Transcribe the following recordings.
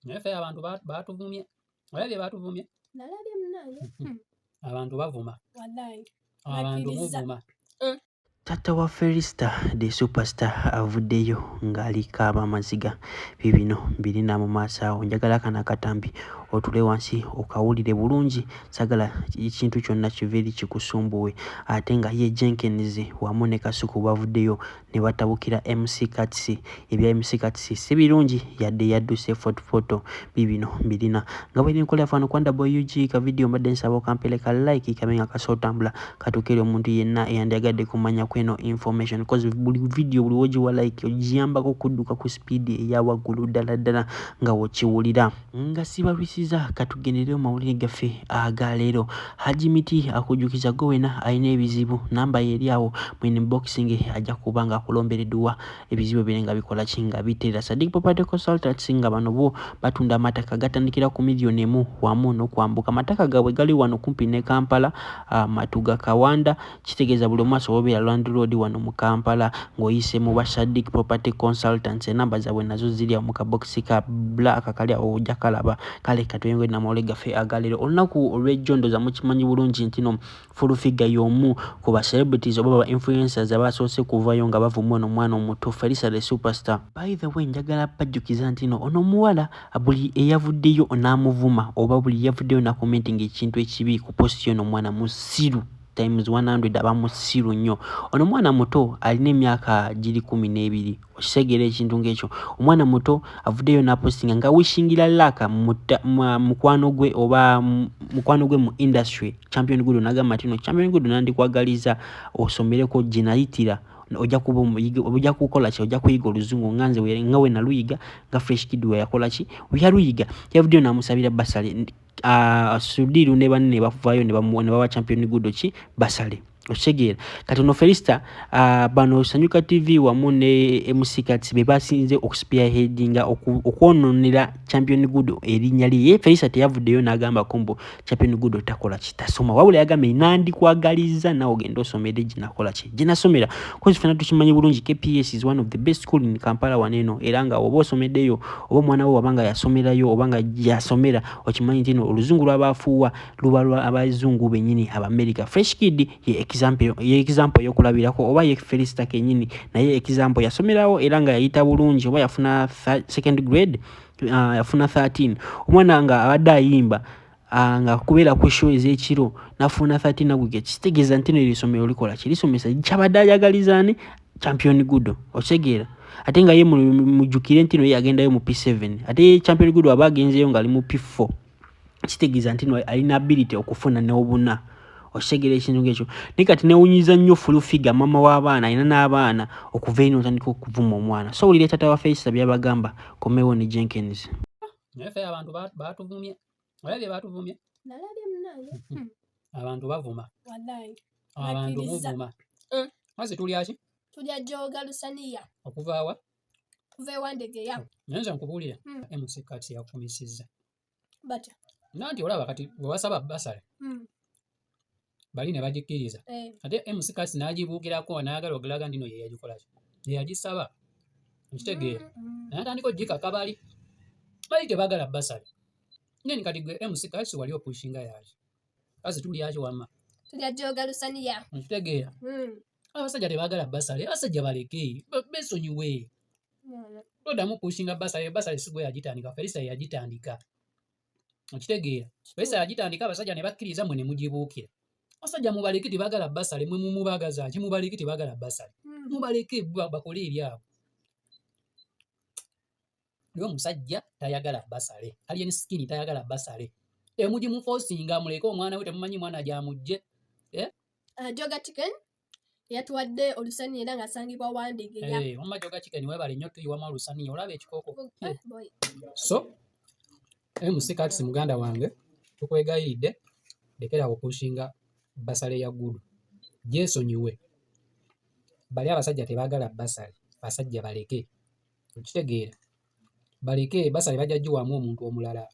naye ffe abantu baatuvumye. Olabye baatuvumye? Nalabye munnange. Abantu bavuma. Wallahi. Abantu muvuma. Taata wa Felista the superstar avuddeyo ng'alikaaba amaziga. Bibino birina mu maaso awo. Njagala kana akatambi otule wansi okawulire bulungi. Sagala ekintu kyonna kiveeri kikusumbuwe. Ate nga ye Jenkins wamu ne Kasuku bavuddeyo ne batabukira MC Katsi. Ebya MC Katsi si birungi yadde yadduse foto. Bibino birina nga bwe nkola fano kwanda boyugi ka video mbadde nsaba okampele ka like kamenga kasotambula katukere omuntu yenna eyandagadde kumanya kweno information because buli video buli woji wa like ojiyambako kudduka ku speed eya waggulu ddala nga wokiwulira nga sibalwisiza katugendereo mawulire gaffe agaleero. Haji Miti akujukiza go wena ayina ebizibu namba yeri awo mwene boxing ajja kuba nga akulombereddwa ebizibu birenga bikola kinga bitera Sadiq Property Consultants nga bano bo batunda amataka gatandikira ku milioni emu wamu n'okwambuka. Amataka gabwe gali wano kumpi ne Kampala Matuga Kawanda kitegeeza buli omaso obeera Land Road wano mu Kampala ng'oyise mu ba Sadiq Property Consultants. Enamba zaabwe nazo ziri mu kabokisi ka black kali awo ojja kalaba. Kale katuyengwe na mawulire gaffe agaleero. Olunaku olw'ejjondoza mukimanyi bulungi nti no full figure y'omu ku ba celebrities oba ba influencers abasoose kuvayo nga bavuma ono omwana omuto Felisa the superstar. By the way njagala bajjukiza nti no ono omuwala buli eyavuddeyo n'amuvuma oba buli yavuddeyo n'akomentinga ekintu ekibi ku post y'ono omwana musiru times 100 aba musiru nnyo. Ono mwana muto alina emyaka giri 12. Okisegeera ekintu ng'ekyo. Omwana muto avuddeyo n'apostinga nga wishingira laka mukwano gwe oba mukwano gwe mu industry Champion Good n'agamba ati no Champion Good nandikwagaliza osomereko ginayitira ojja kukola ki ojja kuyiga oluzungu nganze nga we naluyiga nga Fresh Kid we yakola ki we yaluyiga. Yavuddeyo n'amusabira basale Sudiru ne banne bavuvayo ne bawa Champion Good ki basale. Okisegeera kati ono Felista bano Sanyuka TV wamu ne MC Katsi be basinze okuspearheadinga okwononera Champion Good erinnya lye. Felista teyavuddeyo n'agamba kombo Champion Good takola kitasoma wabula yagamba nandikwagaliza nawe ogenda osomere ginakola ki ginasomera kozi fena tukimanyi bulungi KPS is one of the best school in Kampala waneno era nga oba osomeddeyo oba omwana wo wabanga yasomerayo oba nga yasomera okimanyi nti no oluzungu lw'abafuuwa luba lwa abazungu bennyini aba America. Fresh Kid ye example yokulabirako oba ye Felista kenyini naye example yasomerawo era nga yayita bulungi oba yafuna second grade yafuna 13 omwana nga abadde ayimba nga kubeera ku show ez'ekiro nafuna 13 naguge kitegeeza nti no lisomero likola kirisomesa kyabadde ayagalizane Champion Good. Okisegeera ate nga ye mujjukire nti no yagendayo mu P7 ate Champion Good aba agenzeyo nga ali mu P4 kitegeeza nti no alina ability okufuna n'obuna. Okisegeera ekintu ng'ekyo naye kati newunyiza nnyo full figure mama w'abaana alina n'abaana okuva eno otandika okuvuma omwana. So wulira taata wa Felisa byabagamba komewo ne Jenkins. Naye ffe abantu baatuvumye. Olabye baatuvumye? Nalabye munnange. Abantu bavuma. Wallahi. Abantu muvuma. Maze tulya ki? Tulya jjoga lusaniya. Okuva wa? Kuva ewandegeya. Nyenza nkubuulira MC Katsi yakumisizza. Batya? Nanti olaba kati bwe basaba basale. Bali ne bagikkiriza. Ate MC Katsi n'agibuukirako n'ayagala okulaga nti no ye yagikola ki? Ye yagisaba. Okitegeera? N'atandika oggika kabali. Bali tebaagala basale. Neni kati gwe MC Katsi wali opushinga yaki? Kazi tulya ki wamma? Tulya jjoga lusaniya. Okitegeera? Abasajja tebaagala basale. Abasajja baleke. Besonyiwe. Todamu pushinga basale si gwe yagitandika. Felisa yagitandika. Okitegeera? Felisa yagitandika abasajja ne bakkiriza mwe ne mugibuukira. Abasajja mubaleke tebaagala basale mwe mumubagaza ki mubaleke tebaagala basale. Mubaleke bakole ebyabo. Yo musajja tayagala basale. Alien skin tayagala basale. Mugimu forcinga muleke omwana we temumanyi mwana gyamujje. Joga chicken yatuwadde olusani era nga asangibwa Wandegeya. Mama Joga chicken webale nnyo tuyiwamu olusani olaba ekikooko. So MC Katsi muganda wange tukwegayidde lekera okushinga basale ya Good. Jesonyiwe. Bali abasajja tebaagala basale. Basajja baleke. Okitegeera? Baleke basale bajja jiwamu omuntu omulala.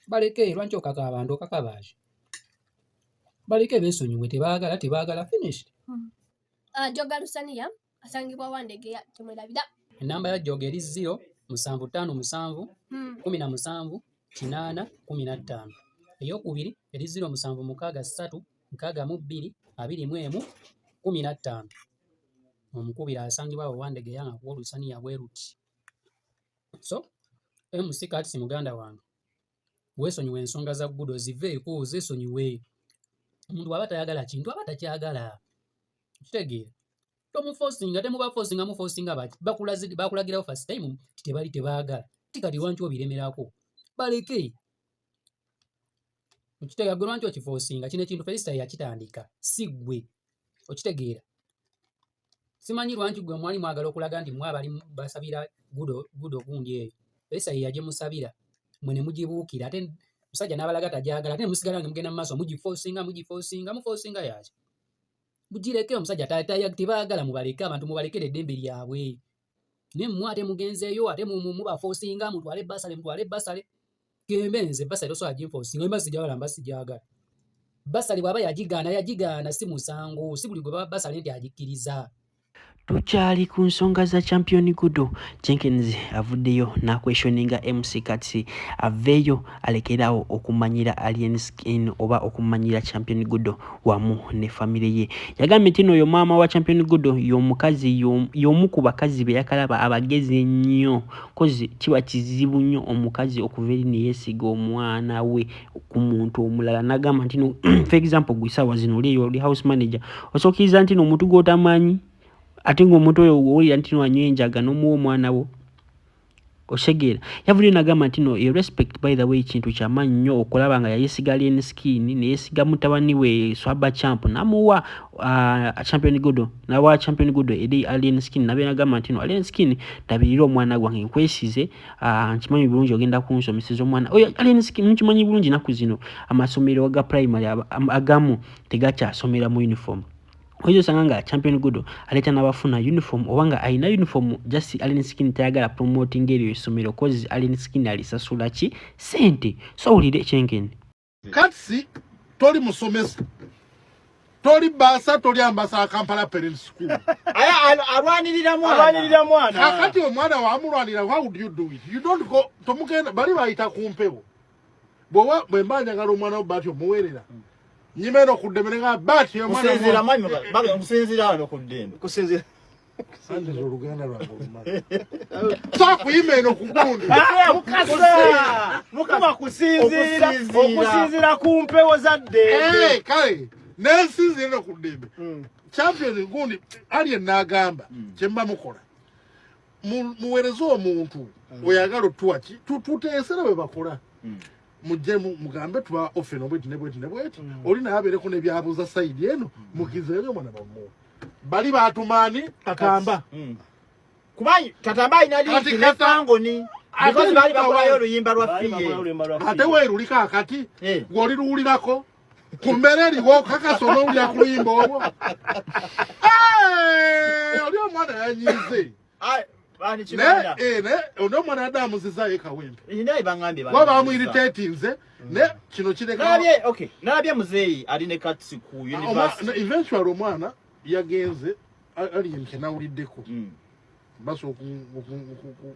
Baleke lwanki okaka abantu okakabaji. Baleke besonyiwe tebaagala finished. Joga lusaniya asangibwa Wandegeya temwerabira. Enamba ya Joga eri 0 7 5 7 17 8 15 eyokubiri eri 0 7 6 3 6 2 21 15 omukubira asangibwa Wandege yanga ku Lusaniya bweruti. So MC Kati muganda wange weesonyiwe ensonga za Gudo ziveeko zeesonyiwe. Omuntu aba tayagala kintu aba takyagala. Kitegeera tomuforcinga temubaforcinga muforcinga bakulagirawo first time tebali tebaagala tikati lwanki obiremerako baleke okitegeera gwe lwanki okiforcinga kino ekintu Felista yakitandika si ggwe okitegeera simanyi lwanki gwe mwali mwagala okulaga nti mwabali basabira Gudo gundi eyo Felista yaje musabira mwe ne mugibuukira ate musajja n'abalaga tajagala ate musigala nga mugenda mu maaso muforcinga yaki bugireke omusajja tibaagala mubaleke abantu mubalekere eddembe lyabwe ne mmwe ate mugenzeeyo ate mubaforcinga mutwale basale gembe nze basale osobola ginforcinga embasi gyawala mbasi gyagala basale bw'aba yagigaana si musango si buli gwe baba basale nti agikkiriza. Tukyali ku nsonga za Champion Gudo. Jenkins avuddeyo n'akweshoninga MC Kati aveeyo alekerawo okumanyira Alien Skin oba okumanyira Champion Gudo wamu ne family ye. Yagambye nti oyo maama wa Champion Gudo y'omukazi y'omu ku bakazi be yakalaba abagezi ennyo kozi kiba kizibu nnyo omukazi okuva eri ne yeesiga omwana we ku muntu omulala. N'agamba nti for example gwisaawa zino oli house manager osookiriza nti omuntu gw'otamanyi ate ng'omuntu oyo owulira nti anywa enjaga n'omuwa omwana wo osegeera. Yavuddeyo n'agamba nti respect by the way kintu kyamaanyi nnyo okulaba nga yayesiga Alien Skin ne yeesiga mutabani we Swaba Champ n'amuwa Champion Gudo n'awa Champion Gudo eri Alien Skin nabe n'agamba nti Alien Skin tabirira omwana gwange nkwesize nkimanyi bulungi ogenda kunsomeseza omwana oyo Alien Skin nkimanyi bulungi naku zino amasomero aga primary agamu tegakyasomera mu uniform. Oyo sanga Champion Gudo aleta n'abafuna uniform obanga alina uniform just Alien Skin tayagala promoting eri esomero cause Alien Skin alisasula ki sente so ulide Chenken Katsi toli musomesa toli basa toli ambasa Kampala Parent School aya arwanirira mwana akati omwana wamulwanira how would you do it you don't go tomukenda bali bayita kumpebo bwe mbanja ngalo omwana batyo muwerera nyimeno kudemenga bati yo mwana kusinzira manyi baga kusinzira no kudende kusinzira sande zo Luganda lwa ngoma taku imeno kugundi mukama kusinzira kumpewo za dende kale nesinzira no kudembe Champion gundi ali nagamba kyemba mukola muwerezo omuntu oyagalo tuwaki tutesera we bakola mujje mugambe tuba ofeno bweti oli nabere ko ne byabuza side eno mukizeyo mwana bamu bali batumani katamba kubayi katamba inali nefango ni because bali bakola oluyimba lwa fiye ate werulika akati goli ruulirako kumbereri wo kakasono uli akuluyimba obwo oli omwana yanyize bani chimana ono mwana Adamu zizaye kawembe indai bangambe baba mu irritatinze ne kino kireka nabye okay nabye muzeyi ali ne Katsi ku university eventually omwana yagenze ali nkena uliddeko baso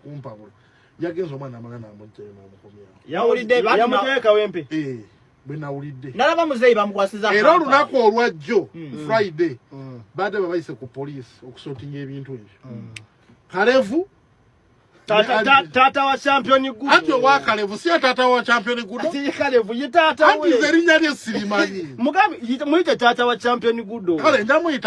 kumpabula yagenze omwana amagana amonte n'omukomya yawulidde yamuteeka wempe bwe nawulidde nalaba muzeyi bamukwasiza era olunaku olwajjo Friday bade babayise ku police okusotinga ebintu ebyo Kalevu tata wa Champion Gudo ate wa Kalevu si tata wa Champion Gudo si Kalevu yitata we ati zerinya lye sirimanyi mugambi muite tata wa Champion Gudo kale ndamuita